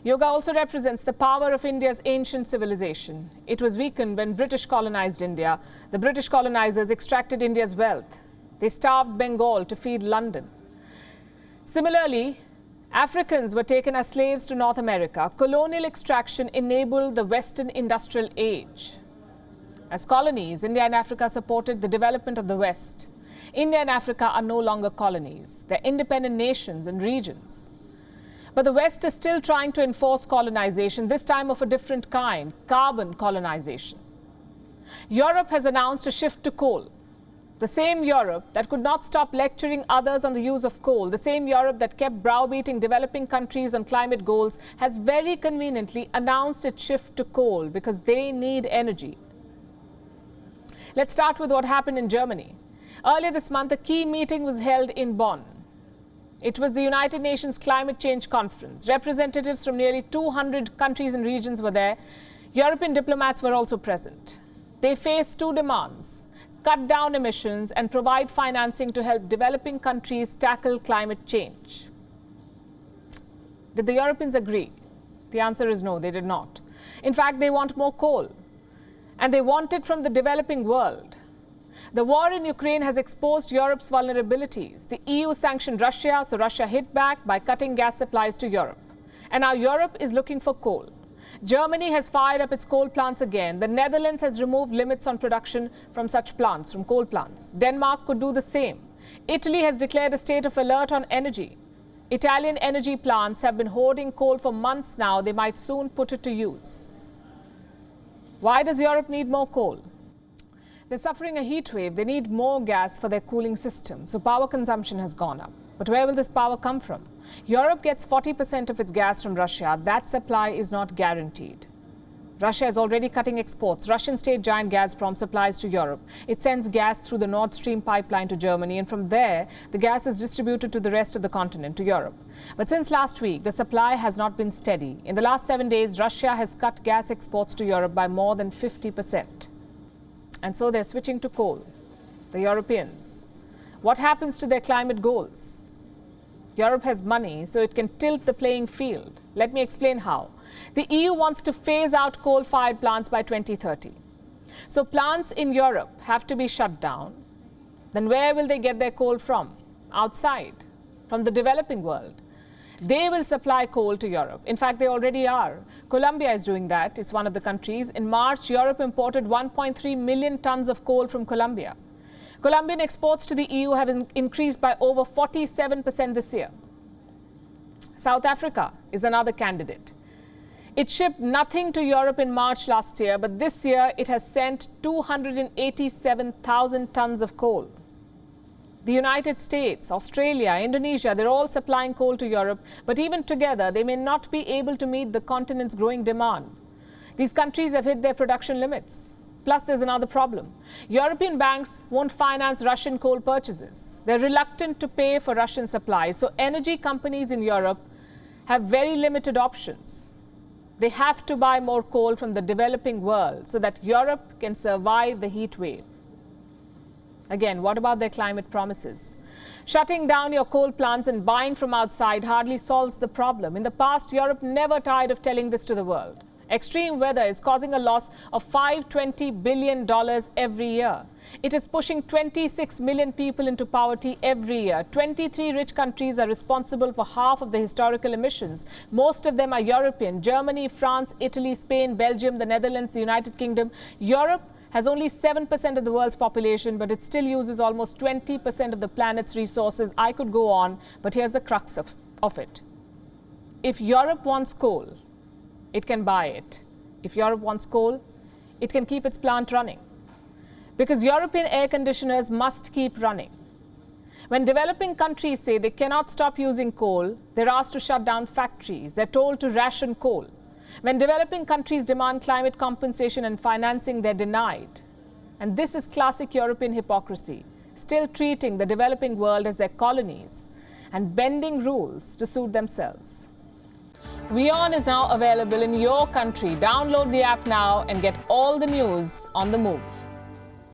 Yoga also represents the power of India's ancient civilization. It was weakened when British colonized India. The British colonizers extracted India's wealth. They starved Bengal to feed London. Similarly, Africans were taken as slaves to North America. Colonial extraction enabled the Western industrial age. As colonies, India and Africa supported the development of the West. India and Africa are no longer colonies. They're independent nations and regions. But the West is still trying to enforce colonization, this time of a different kind, carbon colonization. Europe has announced a shift to coal. The same Europe that could not stop lecturing others on the use of coal, the same Europe that kept browbeating developing countries on climate goals, has very conveniently announced its shift to coal because they need energy. Let's start with what happened in Germany. Earlier this month, a key meeting was held in Bonn. It was the United Nations Climate Change Conference. Representatives from nearly 200 countries and regions were there. European diplomats were also present. They faced two demands: cut down emissions and provide financing to help developing countries tackle climate change. Did the Europeans agree? The answer is no, they did not. In fact, they want more coal. And they want it from the developing world. The war in Ukraine has exposed Europe's vulnerabilities. The EU sanctioned Russia, so Russia hit back by cutting gas supplies to Europe. And now Europe is looking for coal. Germany has fired up its coal plants again. The Netherlands has removed limits on production from such plants, from coal plants. Denmark could do the same. Italy has declared a state of alert on energy. Italian energy plants have been hoarding coal for months now. They might soon put it to use. Why does Europe need more coal? They're suffering a heat wave. They need more gas for their cooling system. So power consumption has gone up. But where will this power come from? Europe gets 40% of its gas from Russia. That supply is not guaranteed. Russia is already cutting exports. Russian state giant Gazprom supplies to Europe. It sends gas through the Nord Stream pipeline to Germany, and from there, the gas is distributed to the rest of the continent, to Europe. But since last week, the supply has not been steady. In the last 7 days, Russia has cut gas exports to Europe by more than 50%. And so they're switching to coal, the Europeans. What happens to their climate goals? Europe has money, so it can tilt the playing field. Let me explain how. The EU wants to phase out coal-fired plants by 2030. So plants in Europe have to be shut down. Then where will they get their coal from? Outside, from the developing world. They will supply coal to Europe. In fact, they already are. Colombia is doing that. It's one of the countries. In March, Europe imported 1.3 million tons of coal from Colombia. Colombian exports to the EU have increased by over 47% this year. South Africa is another candidate. It shipped nothing to Europe in March last year, but this year it has sent 287,000 tons of coal. The United States, Australia, Indonesia, they're all supplying coal to Europe, but even together, they may not be able to meet the continent's growing demand. These countries have hit their production limits. Plus, there's another problem. European banks won't finance Russian coal purchases. They're reluctant to pay for Russian supplies, so energy companies in Europe have very limited options. They have to buy more coal from the developing world so that Europe can survive the heat wave. Again, what about their climate promises? Shutting down your coal plants and buying from outside hardly solves the problem. In the past, Europe never tired of telling this to the world. Extreme weather is causing a loss of $520 billion every year. It is pushing 26 million people into poverty every year. 23 rich countries are responsible for half of the historical emissions. Most of them are European: Germany, France, Italy, Spain, Belgium, the Netherlands, the United Kingdom. Europe has only 7% of the world's population, but it still uses almost 20% of the planet's resources. I could go on, but here's the crux of it. If Europe wants coal, it can buy it. If Europe wants coal, it can keep its plant running. Because European air conditioners must keep running. When developing countries say they cannot stop using coal, they're asked to shut down factories. They're told to ration coal. When developing countries demand climate compensation and financing, they're denied. And this is classic European hypocrisy, still treating the developing world as their colonies and bending rules to suit themselves. WION is now available in your country. Download the app now and get all the news on the move.